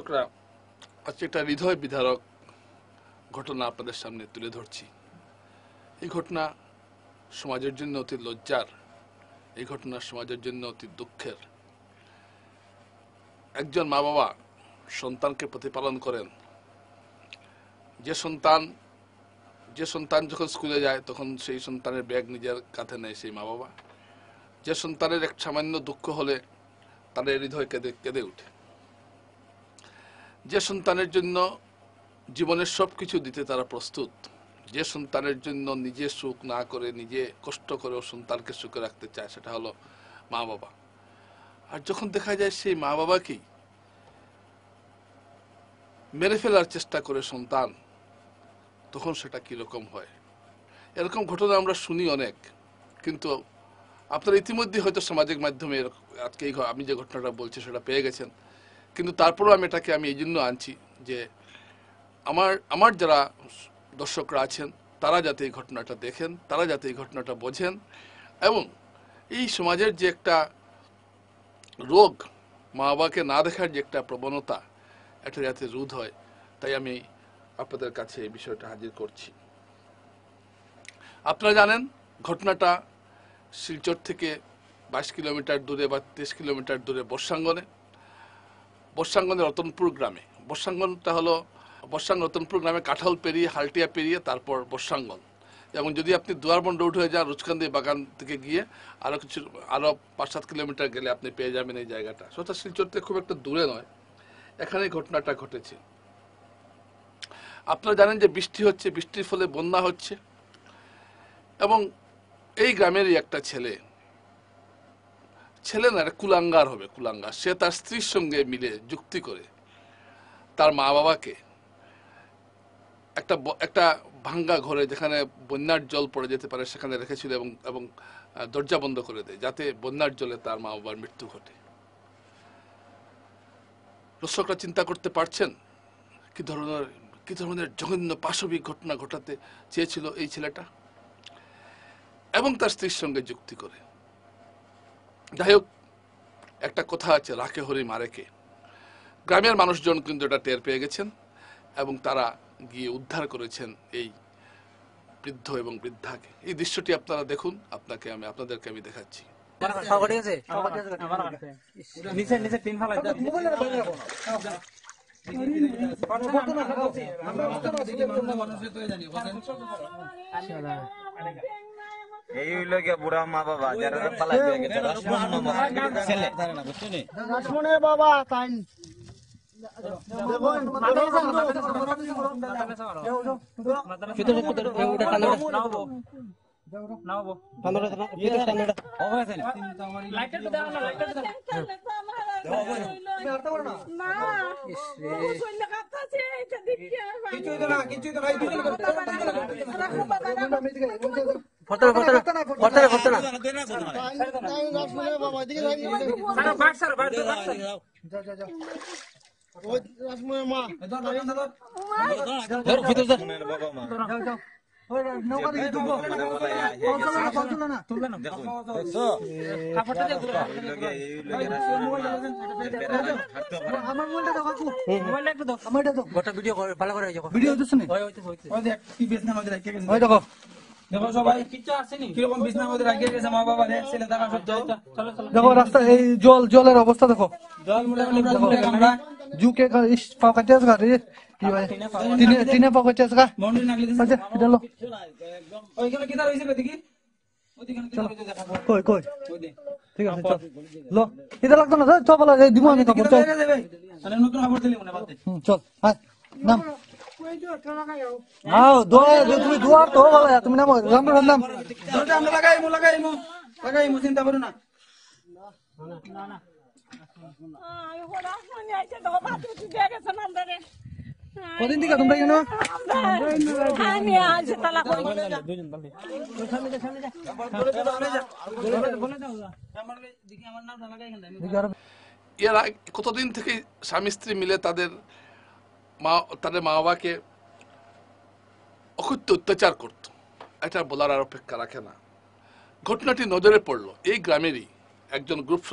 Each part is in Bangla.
দর্শকরা, আজকে একটা হৃদয় বিদারক ঘটনা আপনাদের সামনে তুলে ধরছি। এই ঘটনা সমাজের জন্য অতি লজ্জার, এই ঘটনা সমাজের জন্য অতি দুঃখের। একজন মা বাবা সন্তানকে প্রতিপালন করেন। যে সন্তান যখন স্কুলে যায় তখন সেই সন্তানের ব্যাগ নিজের কাঁধে নেয় সেই মা বাবা। যে সন্তানের এক সামান্য দুঃখ হলে তাদের হৃদয় কেঁদে ওঠে। যে সন্তানের জন্য জীবনের সব কিছু দিতে তারা প্রস্তুত, যে সন্তানের জন্য নিজে সুখ না করে নিজে কষ্ট করেও সন্তানকে সুখে রাখতে চায়, সেটা হলো মা বাবা। আর যখন দেখা যায় সেই মা বাবাকেই মেরে ফেলার চেষ্টা করে সন্তান, তখন সেটা কিরকম হয়। এরকম ঘটনা আমরা শুনি অনেক, কিন্তু আপনারা ইতিমধ্যে হয়তো সামাজিক মাধ্যমে আজকে আমি যে ঘটনাটা বলছি সেটা পেয়ে গেছেন। কিন্তু তারপরেও এটাকে আমি এই জন্য আনছি যে আমার যারা দর্শকরা আছেন তারা যাতে এই ঘটনাটা দেখেন, তারা যাতে এই ঘটনাটা বোঝেন, এবং এই সমাজের যে একটা রোগ, মা বাবাকে না দেখার যে একটা প্রবণতা, এটা যাতে রোধ হয়, তাই আমি আপনাদের কাছে এই বিষয়টা হাজির করছি। আপনারা জানেন ঘটনাটা শিলচর থেকে 22 কিলোমিটার দূরে বা 23 কিলোমিটার দূরে বর্ষাঙ্গনের রতনপুর গ্রামে। বর্ষাঙ্গনটা হলো রতনপুর গ্রামে কাঁঠাল পেরিয়ে, হালটিয়া পেরিয়ে তারপর বর্ষাঙ্গন। এবং যদি আপনি দুয়ারবন্ড রোড হয়ে যান রুচকান্দি বাগান থেকে গিয়ে আরও 5-7 কিলোমিটার গেলে আপনি পেয়ে যাবেন এই জায়গাটা। সেটা শিলচর থেকে খুব একটা দূরে নয়, এখানেই ঘটনাটা ঘটেছে। আপনারা জানেন যে বৃষ্টি হচ্ছে, বৃষ্টির ফলে বন্যা হচ্ছে, এবং এই গ্রামেরই একটা ছেলে না, কুলাঙ্গার হবে, কুলাঙ্গার। সে তার স্ত্রীর সঙ্গে মিলে যুক্তি করে তার মা বাবাকে একটা ভাঙ্গা ঘরে, যেখানে বন্যার জল পড়ে যেতে পারে, সেখানে রেখেছিল এবং দরজা বন্ধ করে দেয় যাতে বন্যার জলে তার মা বাবার মৃত্যু ঘটে। দর্শকরা চিন্তা করতে পারছেন কি ধরনের জঘন্য পাশবিক ঘটনা ঘটাতে চেয়েছিল এই ছেলেটা, এবং তার স্ত্রীর সঙ্গে যুক্তি করে। যাই হোক, একটা কথা আছে, রাখে হরি মারেকে। গ্রামের মানুষজন কিন্তু এটা টের পেয়ে গেছেন এবং তারা গিয়ে উদ্ধার করেছেন এই বৃদ্ধ এবং বৃদ্ধাকে। এই দৃশ্যটি আপনারা দেখুন, আপনাদেরকে আমি দেখাচ্ছি। এই হইলো গিয়া বুড়া মা বাবা যারা পালাই দিয়ে গেছে ছেলে লক্ষ্মণের বাবা তাই দেখো সবাই কিরকম বিছনার মধ্যে রাখিয়ে গেছে মা বাবা, ছেলে থাকা সত্ত্বেও। দেখো রাস্তা, এই জলের অবস্থা দেখো, জল মোটামুটি আমরা জুকে পাও কাটে আছে কি ভাই তিনে পাও কাটে আছে বাউন্ডারি নাগলি দিছে এটা লো ওইখানে কিটা রইছে দেখি ওইখানে কিটা রইছে দেখা কই কই ঠিক আছে চল লো এটা লাগতো না চল বলা এই দিমু আমি কাপড় চল আরে নতুন কাপড় দিলি মনে বাদে চল আয় নাম আও দোয়া তুমি দুয়ার তো বলা তুমি নাম রাম নাম দরজা আমরা লাগাইমু চিন্তা করো না না না আমি হড়া মনে আইছে তো বাতু দিয়ে গেছে নামদারে কদিন থেকে তোমরা কেন আমি আজ তালা কই দুজন বলবি সামনে যা বলে দাও আমার দেখি আমার নাম লাগাই কেন এরা কতদিন থেকে স্বামী স্ত্রী মিলে তাদের মা বাবাকে অকথ্য অত্যাচার করত, এটা বলার আর অপেক্ষা রাখে না। ঘটনাটি নজরে পড়ল এই গ্রামেরই একজন গ্রুপ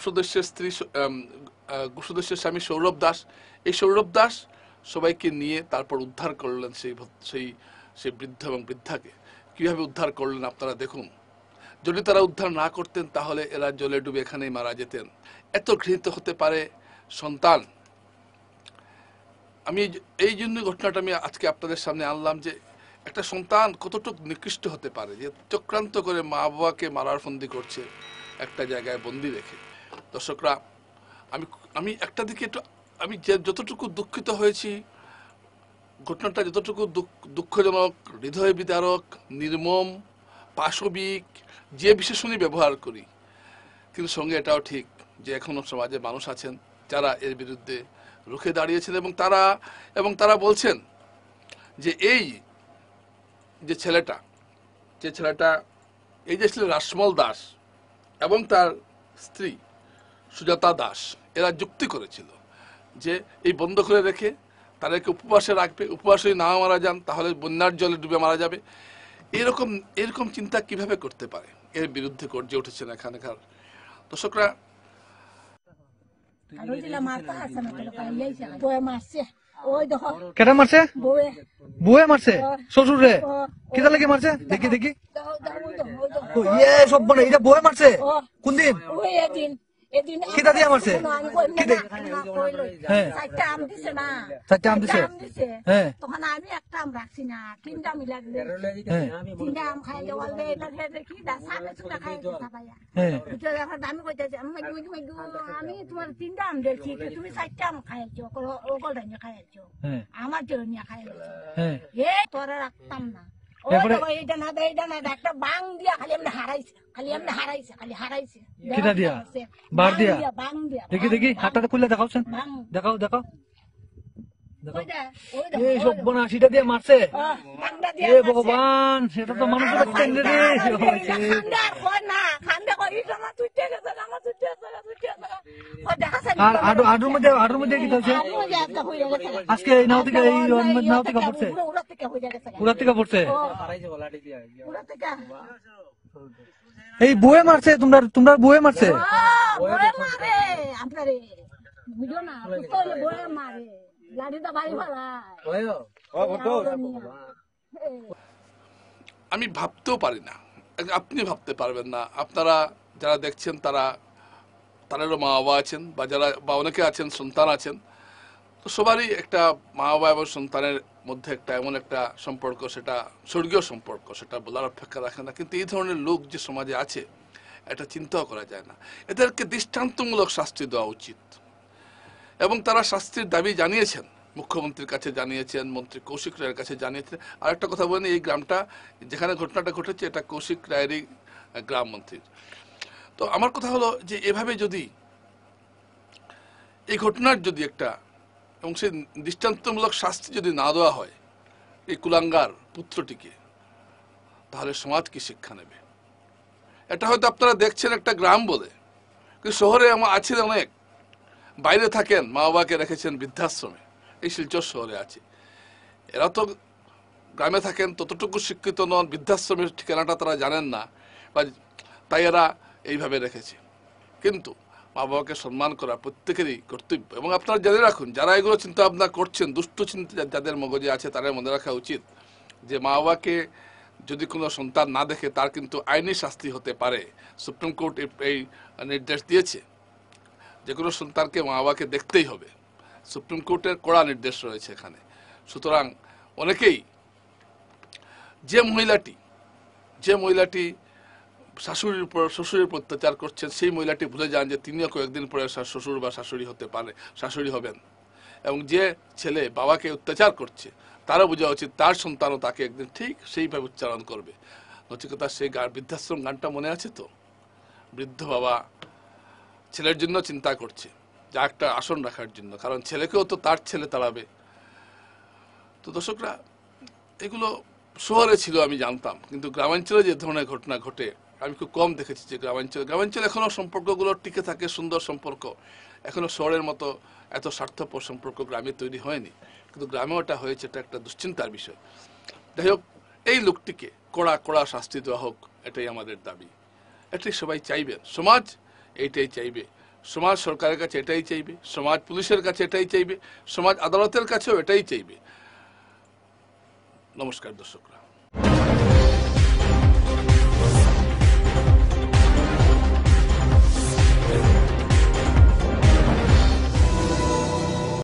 সদস্যের স্ত্রী ঘোষদেশের স্বামী সৌরভ দাস, এই সৌরভ দাস সবাইকে নিয়ে তারপর উদ্ধার করলেন সেই বৃদ্ধ এবং বৃদ্ধাকে। কিভাবে উদ্ধার করলেন আপনারা দেখুন। যদি তারা উদ্ধার না করতেন তাহলে এরা জলে ডুবে এখানেই মারা যেতেন। এত ঘৃণিত হতে পারে সন্তান। আমি এই জন্য ঘটনাটা আমি আজকে আপনাদের সামনে আনলাম যে একটা সন্তান কতটুকু নিকৃষ্ট হতে পারে, যে চক্রান্ত করে মা বাবাকে মারার ফন্দি করছে একটা জায়গায় বন্দি রেখে। দর্শকরা, আমি একটা দিকে একটু আমি যতটুকু দুঃখিত হয়েছি, ঘটনাটা যতটুকু দুঃখজনক, হৃদয় বিদারক, নির্মম, পাশবিক, যে বিশেষণই ব্যবহার করি, কিন্তু সঙ্গে এটাও ঠিক যে এখনো সমাজে মানুষ আছেন যারা এর বিরুদ্ধে রুখে দাঁড়িয়েছেন এবং তারা বলছেন যে এই যে ছেলেটা এই যে ছিলেন রাসমল দাস এবং তার স্ত্রী সুজাতা দাস, এরা যুক্তি করেছিল যে এই বন্ধ করে রেখে তাদেরকে উপবাসে রাখবে, উপবাসে না মারা যান তাহলে বন্যার জলে ডুবে মারা যাবে। এরকম চিন্তা কিভাবে করতে পারে? এর বিরুদ্ধে গর্জে উঠেছেন এখানকার দর্শকরা। কেটা মারছে? বউয়ে মারছে? শ্বশুর রে? কেটা লাগে মারছে? দেখি ইয়ে সব বলে এটা বউয়ে মারছে? কোন দিন? কিতা দিয়া মারছে? চারটা আম দিছে? হ্যাঁ, তখন আমি একটা আম রাখছি না, তিনটা মিলা তিনটা আম খাই দেওয়ালে দেখি খাই আমি কইতেছি আমি তোমার তিনটা আম দিয়েছি, তুমি চারটা আম খাইছো, খাইছো আমার জন্য খাই তোরা রাখতাম না। এইটা না একটা বাং দিয়া খালি এমনি হারাইছে কিতা দিয়া? বার দিয়া? বাং দিয়া দেখি হাতটা খুলে দেখাওছেন, দেখাও এই সব বোনা সেটা দিয়ে মারছে। এ ভগবান, সেটা তো মানুষ আর আডুর মধ্যে কি হচ্ছে আজকে? এই নাও থেকে পড়ছে, উড়ার থেকে পড়ছে। এই বউয়ে মারছে? তোমরা বউয়ে মারছে? আমি ভাবতেও পারি না, আপনি ভাবতে পারবেন না, আপনারা যারা দেখছেন তাদেরও মা বাবা আছেন বা অনেকে আছেন সন্তান আছেন, তো সবারই একটা মা বাবা এবং সন্তানের মধ্যে একটা এমন একটা সম্পর্ক, সেটা স্বর্গীয় সম্পর্ক, সেটা বলার অপেক্ষা রাখে না। কিন্তু এই ধরনের লোক যে সমাজে আছে এটা চিন্তাও করা যায় না। এদেরকে দৃষ্টান্তমূলক শাস্তি দেওয়া উচিত এবং তারা শাস্তির দাবি জানিয়েছেন, মুখ্যমন্ত্রীর কাছে জানিয়েছেন, মন্ত্রী কৌশিক রায়ের কাছে জানিয়েছেন। আর একটা কথা বলেন, এই গ্রামটা যেখানে ঘটনাটা ঘটেছে এটা কৌশিক রায়েরই গ্রাম মন্ত্রীর। তো আমার কথা হলো যে এভাবে যদি এই ঘটনার যদি একটা এবং সেই দৃষ্টান্তমূলক শাস্তি যদি না দেওয়া হয় এই কুলাঙ্গার পুত্রটিকে, তাহলে সমাজ কি শিক্ষা নেবে? এটা হয়তো আপনারা দেখছেন একটা গ্রাম বলে, কিন্তু শহরে আছে অনেক, বাইরে থাকেন, মা বাবাকে রেখেছেন বৃদ্ধাশ্রমে, এই শিলচর শহরে আছে, এরা তো গ্রামে থাকেন, ততটুকু শিক্ষিত নন, বৃদ্ধাশ্রমের ঠিকানাটা তারা জানেন না, বা তাই এরা এইভাবে রেখেছে। কিন্তু মা বাবাকে সম্মান করা প্রত্যেকেরই কর্তব্য। এবং আপনারা জেনে রাখুন, যারা এগুলো চিন্তা ভাবনা করছেন, দুষ্টু চিন্তা যাদের মগজে আছে, তারা মনে রাখা উচিত যে মা বাবাকে যদি কোনো সন্তান না দেখে তার কিন্তু আইনি শাস্তি হতে পারে। সুপ্রিম কোর্ট এই নির্দেশ দিয়েছে, যে কোনো সন্তানকে মা বাবাকে দেখতেই হবে। সুপ্রিম কোর্টের কড়া নির্দেশ রয়েছে এখানে। সুতরাং অনেকেই যে মহিলাটি শ্বশুরের উপর অত্যাচার করছেন, সেই মহিলাটি ভুলে যান যে তিনিও কয়েকদিন পরে শ্বশুর বা শাশুড়ি হবেন। এবং যে ছেলে বাবাকে অত্যাচার করছে তারও বোঝা উচিত তার সন্তানও তাকে একদিন ঠিক সেইভাবে উচ্চারণ করবে। নচিকেতা, সেই বৃদ্ধাশ্রম গানটা মনে আছে তো? বৃদ্ধ বাবা ছেলের জন্য চিন্তা করছে, যা একটা আসন রাখার জন্য, কারণ ছেলেকেও তো তার ছেলে তাড়াবে। তো দর্শকরা, এগুলো শহরে ছিল আমি জানতাম, কিন্তু গ্রামাঞ্চলে যে ধরনের ঘটনা ঘটে আমি খুব কম দেখেছি। যে গ্রামাঞ্চলে এখনো সম্পর্কগুলো টিকে থাকে, সুন্দর সম্পর্ক, এখনো শহরের মতো এত স্বার্থপর সম্পর্ক গ্রামে তৈরি হয়নি, কিন্তু গ্রামে ওটা হয়েছে, এটা একটা দুশ্চিন্তার বিষয়। যাই হোক, এই লোকটিকে কড়া শাস্তি দেওয়া হোক, এটাই আমাদের দাবি, এটাই সবাই চাইবেন, সমাজ এইটাই চাইবে। সমাজ সরকারের কাছে এটাই চাইবে, সমাজ পুলিশের কাছে এটাই চাইবে, সমাজ আদালতের কাছেও এটাই চাইবে। নমস্কার দর্শকরা।